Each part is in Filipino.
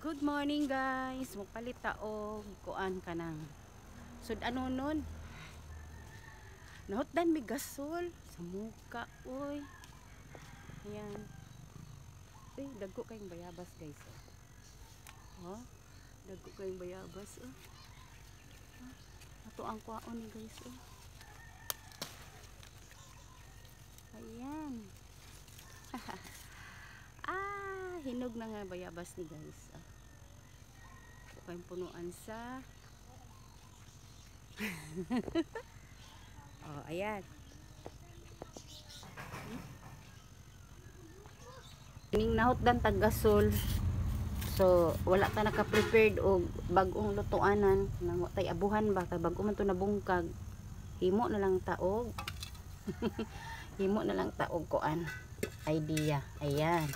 Good morning guys. Magpalit ta og kuan kanang sud-ano nun. Nahutdan mi gasol sa muka oy. Ayan. Uy, dagko kayong bayabas guys. Oh. Dagko kayong bayabas oh. Ato ang kwaon ni guys oh. Ayan. Hinog na nga bayabas ni guys. Kayong punuan sa oh, ayan. Ning nahutdan tag gasol. So wala ta naka-prepared og bag-ong lutuanan nang wa tay abuhan ba kay bag-o man to nabungkag. Himo na lang taog. Himo na lang taog kuan. Idea. Ayan.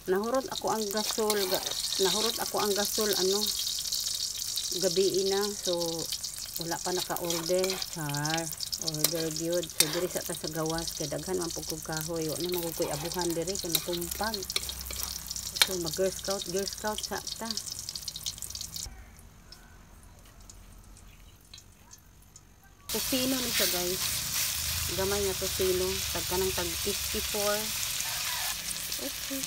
Nahurot ako ang gasol ano gabi na, so wala pa naka-order. Order gyud, so diri sa ta sa gawas kay daghan man pug kahoy, wa na magukoy abuhan diri kay natumpag. So mag girl scout sa ta. Tosino ni siya guys, gamay nga tosino, tagkanang tag 54. Okay,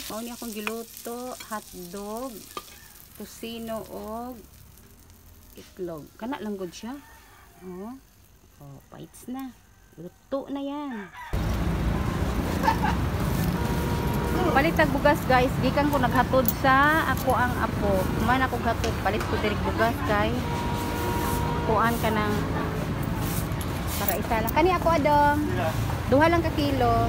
so ni akong giluto, hotdog, tosino og itlog. Kana lang gud siya. Oh, bites na. Luto na yan. Palit bugas guys, gikan ko naghatod sa ako ang apo. Man ako gatod, palit ko direk bugas kay kuan ka ng para isa lang. Kani ako adong. Duha lang ka kilo.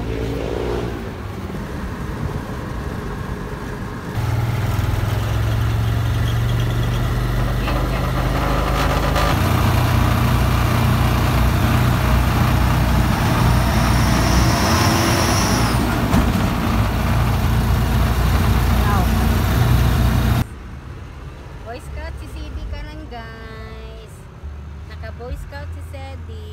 Boy Scout si Sedi ka lang guys. Naka Boy Scout si Sedi.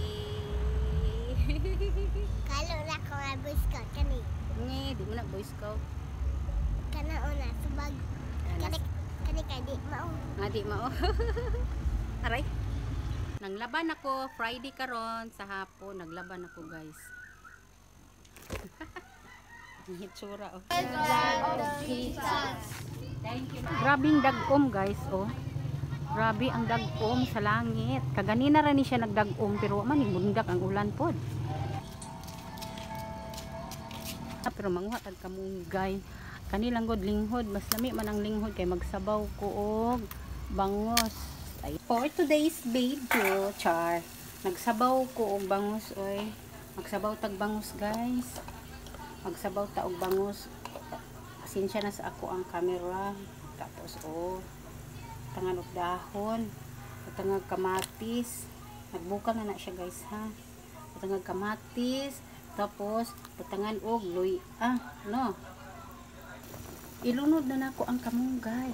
Kalo na ko na Boy Scout kani. Di mo na Boy Scout. Kana una subag. Kani kay di mao. Di mao. Aray. Nanglaban ako Friday karon sa hapon, naglaban ako guys. Ang hitsura oh. Grabing dagom guys oh. Grabe ang dagom sa langit. Kaganina ra ni siya nagdagom pero man mundak ang ulan pod. Pero manguha tag kamunggay. Kanilang god linghod, mas lami man ang linghod kay magsabaw ko og bangos. For today's video, nagsabaw ko og bangos oy. Magsabaw tag bangos guys. Magsabaw ta og bangos. Pasensya na sa ako ang camera. Tapos tangan og dahon, tangag kamatis. Nagbuka na siya guys ha. Tangag kamatis, tapos tangan og luy no. Ilunod na nako ang kamunggay.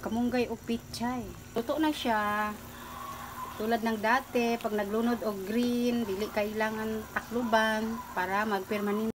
Kamunggay o pichay. Luto na siya. Tulad ng dati, pag naglunod og green, dili kailangan takluban para magpermanente.